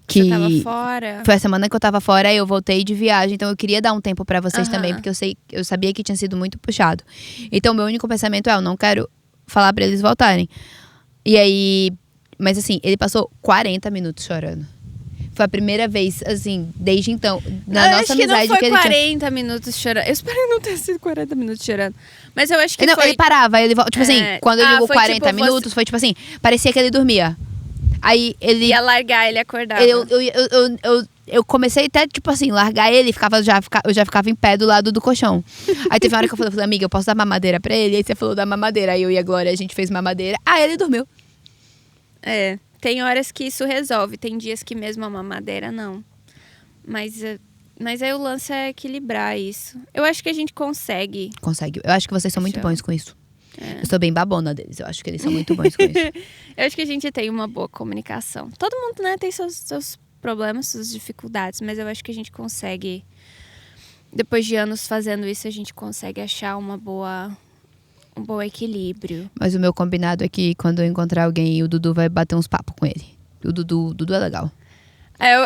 você tava fora. Foi a semana que eu tava fora e eu voltei de viagem. Então eu queria dar um tempo pra vocês também, porque eu sabia que tinha sido muito puxado. Então meu único pensamento é, eu não quero falar pra eles voltarem. E aí... Mas assim, ele passou 40 minutos chorando. Foi a primeira vez, assim, desde então, na nossa amizade que ele tinha... Não foi 40 minutos chorando. Eu espero não ter sido 40 minutos chorando. Mas eu acho que foi... Ele parava, ele... Tipo assim, quando ele ligou 40 tipo, minutos, foi tipo assim, parecia que ele dormia. Aí ele... Ia largar, ele acordava. Eu comecei até, tipo assim, largar ele, eu já ficava em pé do lado do colchão. Aí teve uma hora que eu falei, amiga, eu posso dar mamadeira pra ele? Aí você falou da mamadeira. Aí eu e a Glória, a gente fez mamadeira. Aí ele dormiu. Tem horas que isso resolve, tem dias que mesmo a mamadeira não. Mas aí o lance é equilibrar isso. Eu acho que a gente consegue. Consegue. Eu acho que vocês são muito bons com isso. Eu sou bem babona deles, eu acho que eles são muito bons com isso. Eu acho que a gente tem uma boa comunicação. Todo mundo, né, tem seus problemas, suas dificuldades, mas eu acho que a gente consegue, depois de anos fazendo isso, a gente consegue achar um bom equilíbrio. Mas o meu combinado é que quando eu encontrar alguém, o Dudu vai bater uns papos com ele. O Dudu é legal.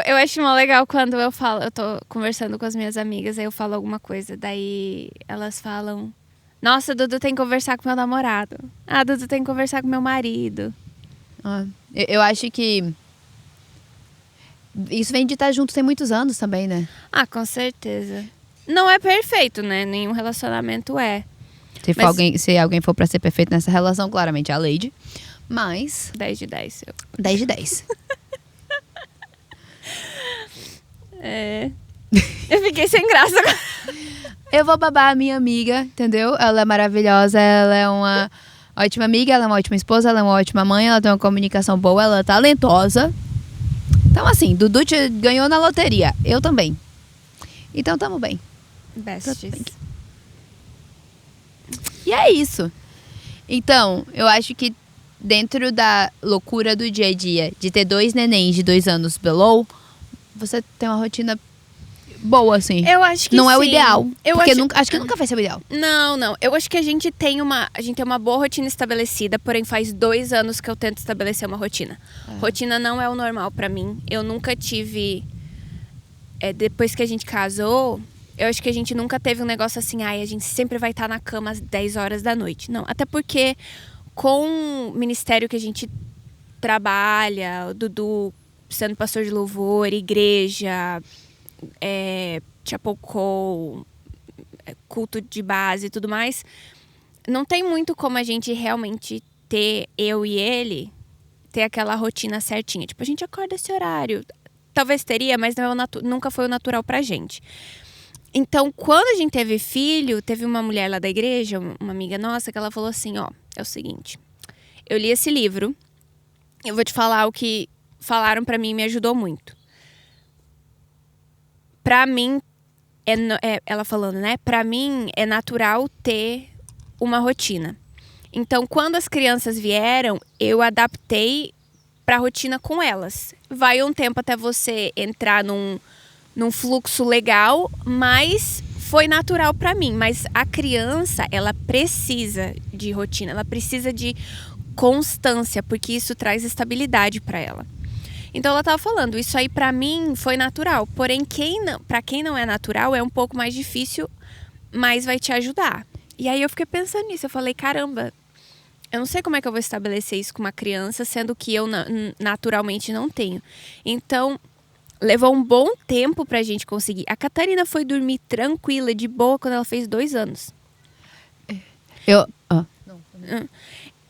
Eu acho mó legal quando eu tô conversando com as minhas amigas, aí eu falo alguma coisa, daí elas falam, nossa, Dudu tem que conversar com meu namorado. Dudu tem que conversar com meu marido. Eu acho que isso vem de estar junto tem muitos anos também, né? Com certeza. Não é perfeito, né? Nenhum relacionamento é. Se alguém for pra ser perfeito nessa relação, claramente é a Lady. Mas... 10 de 10. 10 de 10. Eu fiquei sem graça agora. Eu vou babar a minha amiga, entendeu? Ela é maravilhosa, ela é uma ótima amiga, ela é uma ótima esposa, ela é uma ótima mãe, ela tem uma comunicação boa, ela é talentosa. Então assim, Dudu ganhou na loteria. Eu também. Então tamo bem. Besties. E é isso. Então, eu acho que dentro da loucura do dia a dia, de ter 2 nenéns de 2 anos below, você tem uma rotina boa, assim. Eu acho que não é o sim. ideal. Eu porque acho... acho que nunca vai ser o ideal. Não. Eu acho que a gente tem uma boa rotina estabelecida, porém faz 2 anos que eu tento estabelecer uma rotina. Rotina não é o normal pra mim. Eu nunca tive... depois que a gente casou, eu acho que a gente nunca teve um negócio assim, a gente sempre vai estar na cama às 10 horas da noite. Não, até porque com o ministério que a gente trabalha, o Dudu sendo pastor de louvor, igreja, chapel call, culto de base e tudo mais, não tem muito como a gente realmente ter, eu e ele, ter aquela rotina certinha. Tipo, a gente acorda esse horário. Talvez teria, mas não é nunca foi o natural pra gente. Então, quando a gente teve filho, teve uma mulher lá da igreja, uma amiga nossa, que ela falou assim, é o seguinte, eu li esse livro, eu vou te falar o que falaram pra mim e me ajudou muito. Pra mim, ela falando, né? Pra mim, é natural ter uma rotina. Então, quando as crianças vieram, eu adaptei pra rotina com elas. Vai um tempo até você entrar num fluxo legal, mas foi natural pra mim. Mas a criança, ela precisa de rotina, ela precisa de constância, porque isso traz estabilidade pra ela. Então ela tava falando, isso aí pra mim foi natural. Porém, pra quem não é natural, é um pouco mais difícil, mas vai te ajudar. E aí eu fiquei pensando nisso, eu falei, caramba, eu não sei como é que eu vou estabelecer isso com uma criança, sendo que eu naturalmente não tenho. Então, levou um bom tempo pra gente conseguir. A Catarina foi dormir tranquila, de boa, quando ela fez 2 anos.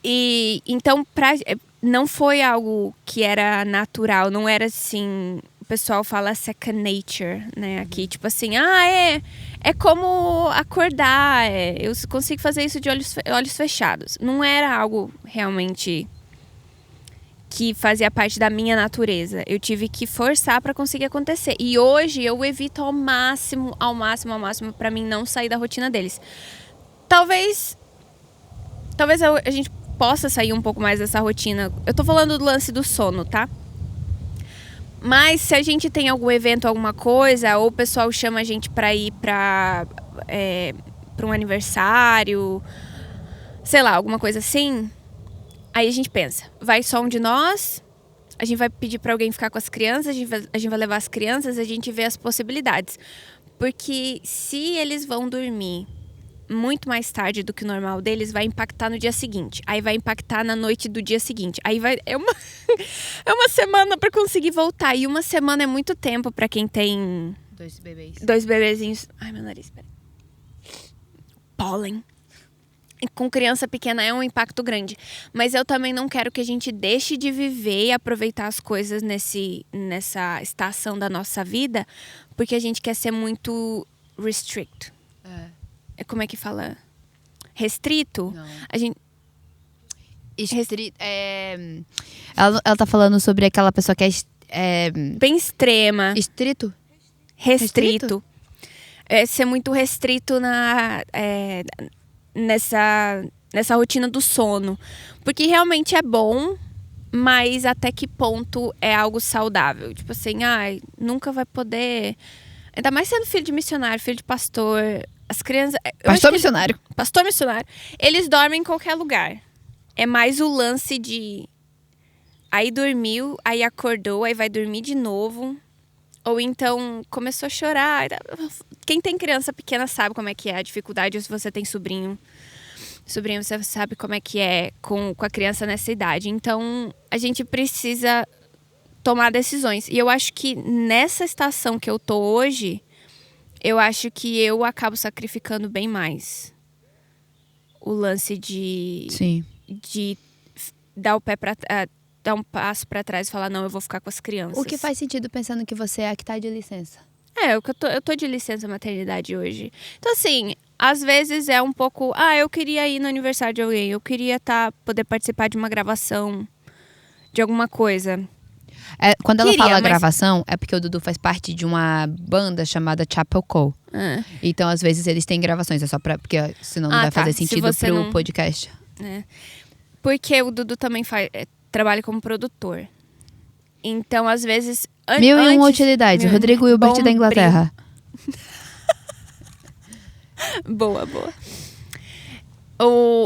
E então, não foi algo que era natural, não era assim... O pessoal fala second nature, né? Aqui, tipo assim, é como acordar, eu consigo fazer isso de olhos fechados. Não era algo realmente que fazia parte da minha natureza. Eu tive que forçar para conseguir acontecer. E hoje eu evito ao máximo para mim não sair da rotina deles. Talvez a gente possa sair um pouco mais dessa rotina. Eu tô falando do lance do sono, tá? Mas se a gente tem algum evento, alguma coisa, ou o pessoal chama a gente pra ir pra um aniversário, sei lá, alguma coisa assim, aí a gente pensa, vai só um de nós, a gente vai pedir pra alguém ficar com as crianças, a gente vai levar as crianças, a gente vê as possibilidades. Porque se eles vão dormir muito mais tarde do que o normal deles, vai impactar no dia seguinte. Aí vai impactar na noite do dia seguinte. Aí é uma semana pra conseguir voltar. E uma semana é muito tempo pra quem tem 2 bebês. 2 bebezinhos. Ai, meu nariz, peraí. Pólen. E com criança pequena é um impacto grande. Mas eu também não quero que a gente deixe de viver e aproveitar as coisas nessa estação da nossa vida, porque a gente quer ser muito restrict. Como é que fala? Restrito? Não. A gente... Ela tá falando sobre aquela pessoa que bem extrema. Estrito? Restrito. Ser muito restrito nessa rotina do sono. Porque realmente é bom, mas até que ponto é algo saudável? Tipo assim, nunca vai poder... Ainda mais sendo filho de missionário, filho de pastor... As crianças... Pastor missionário. Eles dormem em qualquer lugar. É mais o lance de... Aí dormiu, aí acordou, aí vai dormir de novo. Ou então começou a chorar. Quem tem criança pequena sabe como é que é a dificuldade. Ou se você tem sobrinho, você sabe como é que é com a criança nessa idade. Então, a gente precisa tomar decisões. E eu acho que nessa estação que eu tô hoje... Eu acho que eu acabo sacrificando bem mais o lance de dar dar um passo pra trás e falar, não, eu vou ficar com as crianças. O que faz sentido pensando que você é a que tá de licença. Eu tô de licença maternidade hoje. Então, assim, às vezes é um pouco... eu queria ir no aniversário de alguém. Eu queria poder participar de uma gravação de alguma coisa. Quando ela fala gravação, é porque o Dudu faz parte de uma banda chamada Chapel Call. Então, às vezes, eles têm gravações. É só porque senão não vai fazer sentido pro podcast. Porque o Dudu também trabalha como produtor. Então, às vezes... 1001 utilidades. Rodrigo Hilbert da Inglaterra. Boa.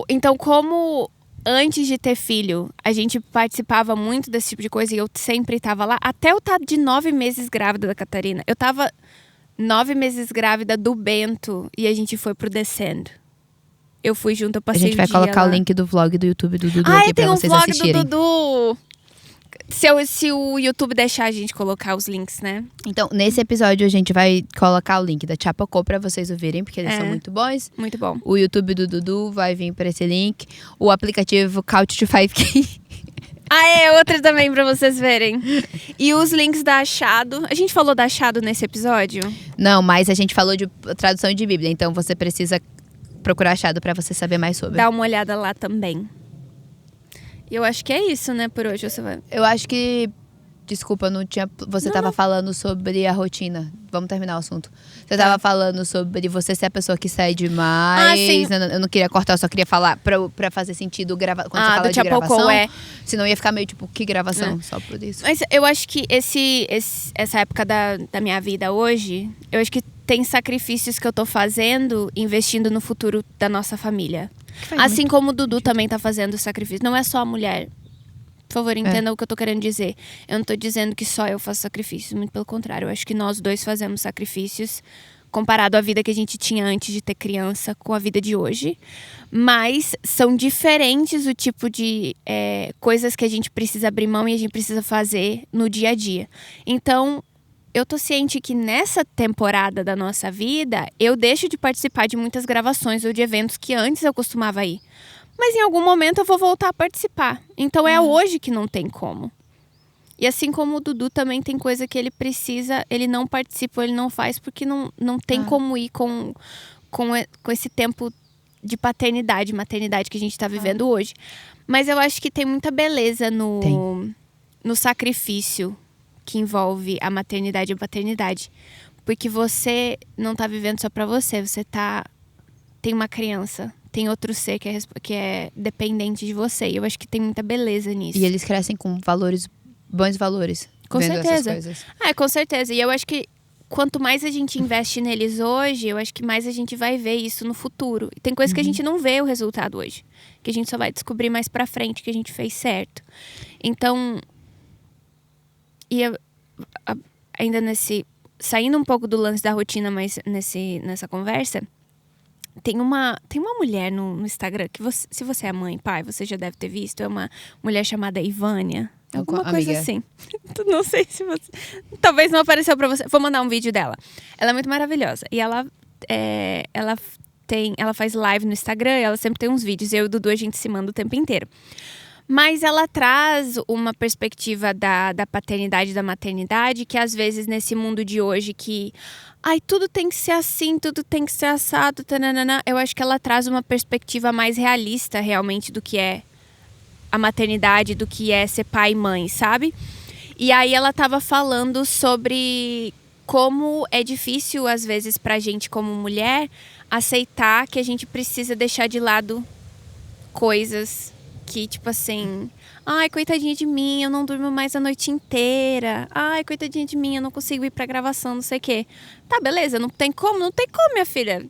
Então, como antes de ter filho, a gente participava muito desse tipo de coisa e eu sempre estava lá. Até eu estar de 9 meses grávida da Catarina. Eu estava 9 meses grávida do Bento e a gente foi pro Descendo. Eu fui junto, eu passei A gente vai colocar o link do vlog do YouTube do Dudu aqui pra vocês assistirem. Tem um vlog do Dudu! Se o YouTube deixar a gente colocar os links, né? Então, nesse episódio a gente vai colocar o link da Chapocó pra vocês ouvirem, porque eles são muito bons. Muito bom. O YouTube do Dudu vai vir pra esse link. O aplicativo Couch to 5K. Outra também pra vocês verem. E os links da Achado. A gente falou da Achado nesse episódio? Não, mas a gente falou de tradução de Bíblia, então você precisa procurar Achado pra você saber mais sobre. Dá uma olhada lá também. E eu acho que é isso, né, por hoje. Você vai... Eu acho que... Desculpa, não tinha... Você tava falando sobre a rotina. Vamos terminar o assunto. Você tava falando sobre você ser a pessoa que sai demais. Sim. Eu não queria cortar, eu só queria falar pra fazer sentido quando você fala de gravação. Senão ia ficar meio tipo, que gravação? Só por isso. Mas eu acho que essa época da minha vida hoje, eu acho que tem sacrifícios que eu tô fazendo, investindo no futuro da nossa família. Assim como o Dudu também tá fazendo sacrifício. Não é só a mulher. Por favor, entenda o que eu tô querendo dizer. Eu não tô dizendo que só eu faço sacrifícios. Muito pelo contrário. Eu acho que nós dois fazemos sacrifícios comparado à vida que a gente tinha antes de ter criança com a vida de hoje. Mas são diferentes o tipo de coisas que a gente precisa abrir mão e a gente precisa fazer no dia a dia. Então, eu tô ciente que nessa temporada da nossa vida, eu deixo de participar de muitas gravações ou de eventos que antes eu costumava ir. Mas em algum momento eu vou voltar a participar. Então é hoje que não tem como. E assim como o Dudu também tem coisa que ele precisa, ele não participa, ele não faz, porque não tem como ir com esse tempo de paternidade, maternidade que a gente tá vivendo hoje. Mas eu acho que tem muita beleza no sacrifício que envolve a maternidade e a paternidade. Porque você não tá vivendo só pra você, tem uma criança. Tem outro ser que é dependente de você. E eu acho que tem muita beleza nisso. E eles crescem com bons valores. Com certeza. Essas coisas. Com certeza. E eu acho que quanto mais a gente investe neles hoje, eu acho que mais a gente vai ver isso no futuro. E tem coisas que a gente não vê o resultado hoje. Que a gente só vai descobrir mais pra frente que a gente fez certo. Então, ainda saindo um pouco do lance da rotina, mas nessa conversa... Tem uma mulher no Instagram que se você é mãe, pai, você já deve ter visto. É uma mulher chamada Ivânia. Alguma coisa assim. Não sei se você... Talvez não apareceu pra você. Vou mandar um vídeo dela. Ela é muito maravilhosa. E ela faz live no Instagram e ela sempre tem uns vídeos. Eu e o Dudu, a gente se manda o tempo inteiro. Mas ela traz uma perspectiva da paternidade e da maternidade que às vezes nesse mundo de hoje que... tudo tem que ser assim, tudo tem que ser assado, tananana. Eu acho que ela traz uma perspectiva mais realista realmente do que é a maternidade, do que é ser pai e mãe, sabe? E aí ela tava falando sobre como é difícil às vezes pra gente como mulher aceitar que a gente precisa deixar de lado coisas... Que, tipo assim... coitadinha de mim, eu não durmo mais a noite inteira. Coitadinha de mim, eu não consigo ir pra gravação, não sei o quê. Tá, beleza, não tem como, minha filha.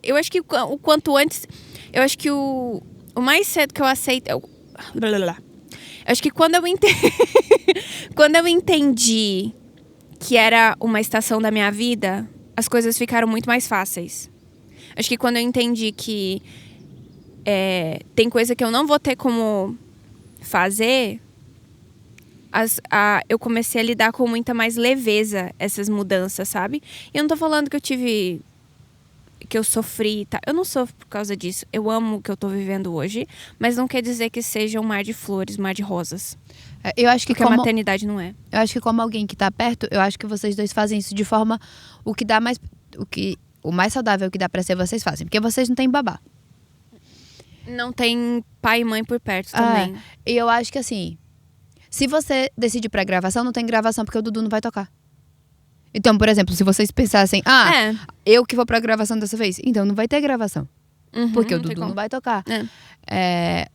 Eu acho que o quanto antes... Eu acho que o mais cedo que eu aceito... Eu acho que quando eu entendi que era uma estação da minha vida, as coisas ficaram muito mais fáceis. Acho que quando eu entendi que... tem coisa que eu não vou ter como fazer, eu comecei a lidar com muita mais leveza essas mudanças, sabe? E eu não tô falando que eu sofri, tá? Eu não sofro por causa disso. Eu amo o que eu tô vivendo hoje, mas não quer dizer que seja um mar de flores, um mar de rosas. Eu acho que porque a maternidade não é. Eu acho que como alguém que tá perto, eu acho que vocês dois fazem isso de forma... O mais saudável que dá pra ser, vocês fazem. Porque vocês não têm babá. Não tem pai e mãe por perto também. E eu acho que assim, se você decidir pra gravação, não tem gravação porque o Dudu não vai tocar. Então, por exemplo, se vocês pensassem, eu que vou pra gravação dessa vez, então não vai ter gravação. Porque o não tem Dudu como. não vai tocar. É.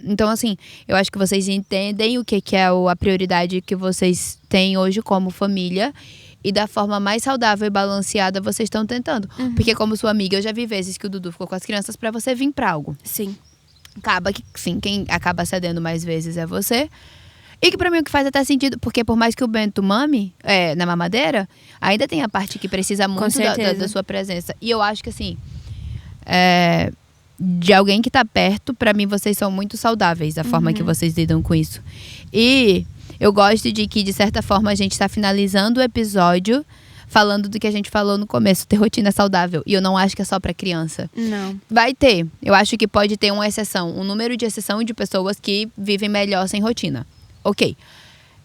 Então, assim, eu acho que vocês entendem o que é a prioridade que vocês têm hoje como família. E da forma mais saudável e balanceada vocês estão tentando. Porque como sua amiga, eu já vi vezes que o Dudu ficou com as crianças pra você vir pra algo. Sim. Acaba que, sim, quem acaba cedendo mais vezes é você. E que pra mim o que faz até sentido, porque por mais que o Bento mame na mamadeira, ainda tem a parte que precisa muito da sua presença. E eu acho que assim, de alguém que tá perto, pra mim vocês são muito saudáveis, da forma que vocês lidam com isso. E eu gosto de que, de certa forma, a gente tá finalizando o episódio falando do que a gente falou no começo, ter rotina saudável. E eu não acho que é só pra criança. Não. Vai ter. Eu acho que pode ter uma exceção, um número de exceção de pessoas que vivem melhor sem rotina. Ok.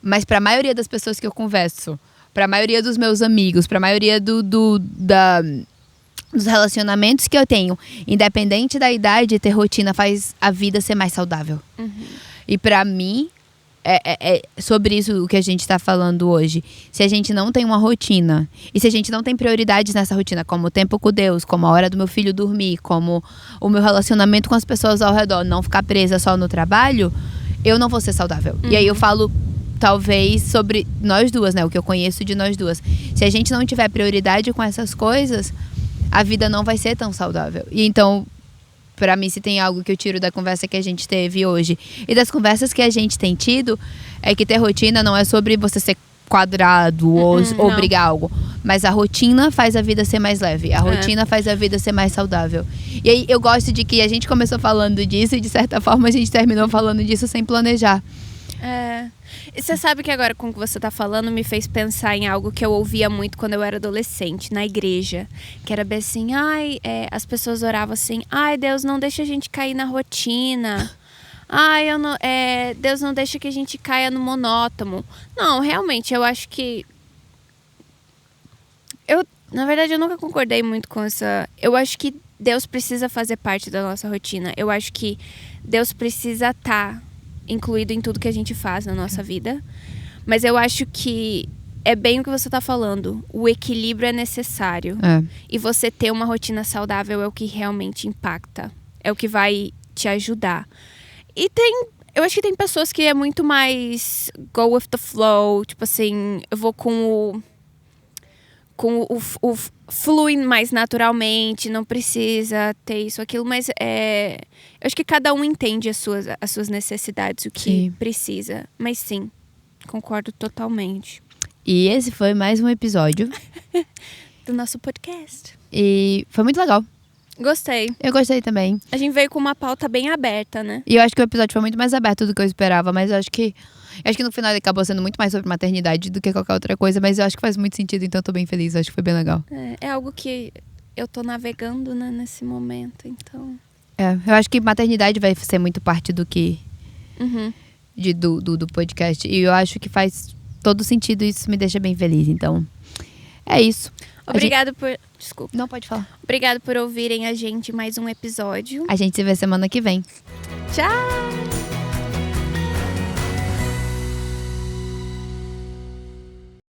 Mas pra maioria das pessoas que eu converso, pra maioria dos meus amigos, pra maioria dos relacionamentos que eu tenho, independente da idade, ter rotina faz a vida ser mais saudável. E pra mim, é sobre isso o que a gente tá falando hoje. Se a gente não tem uma rotina, e se a gente não tem prioridades nessa rotina, como o tempo com Deus, como a hora do meu filho dormir, como o meu relacionamento com as pessoas ao redor, não ficar presa só no trabalho, eu não vou ser saudável. E aí eu falo, talvez, sobre nós duas, né? O que eu conheço de nós duas. Se a gente não tiver prioridade com essas coisas, a vida não vai ser tão saudável. E então, pra mim, se tem algo que eu tiro da conversa que a gente teve hoje e das conversas que a gente tem tido, é que ter rotina não é sobre você ser quadrado ou brigar algo. Mas a rotina faz a vida ser mais leve. A rotina faz a vida ser mais saudável. E aí eu gosto de que a gente começou falando disso e de certa forma a gente terminou falando disso sem planejar. E você sabe que agora com o que você tá falando me fez pensar em algo que eu ouvia muito quando eu era adolescente, na igreja. Que era bem assim, as pessoas oravam assim, Deus não deixa a gente cair na rotina. Deus não deixa que a gente caia no monótono. Não, realmente, eu acho que... Na verdade, eu nunca concordei muito com essa... Eu acho que Deus precisa fazer parte da nossa rotina. Eu acho que Deus precisa estar incluído em tudo que a gente faz na nossa vida. Mas eu acho que é bem o que você tá falando. O equilíbrio é necessário. E você ter uma rotina saudável é o que realmente impacta. É o que vai te ajudar. E eu acho que tem pessoas que é muito mais go with the flow. Tipo assim, eu vou com o flui mais naturalmente, não precisa ter isso, aquilo, mas eu acho que cada um entende as suas necessidades, o que precisa. Mas sim, concordo totalmente. E esse foi mais um episódio do nosso podcast. E foi muito legal. Gostei. Eu gostei também. A gente veio com uma pauta bem aberta, né? E eu acho que o episódio foi muito mais aberto do que eu esperava, mas eu acho que no final ele acabou sendo muito mais sobre maternidade do que qualquer outra coisa, mas eu acho que faz muito sentido, então eu tô bem feliz, acho que foi bem legal. É algo que eu tô navegando, né, nesse momento, então... Eu acho que maternidade vai ser muito parte do que... do podcast, e eu acho que faz todo sentido e isso me deixa bem feliz, então... É isso. Obrigado por... Desculpa. Não, pode falar. Obrigado por ouvirem a gente mais um episódio. A gente se vê semana que vem. Tchau!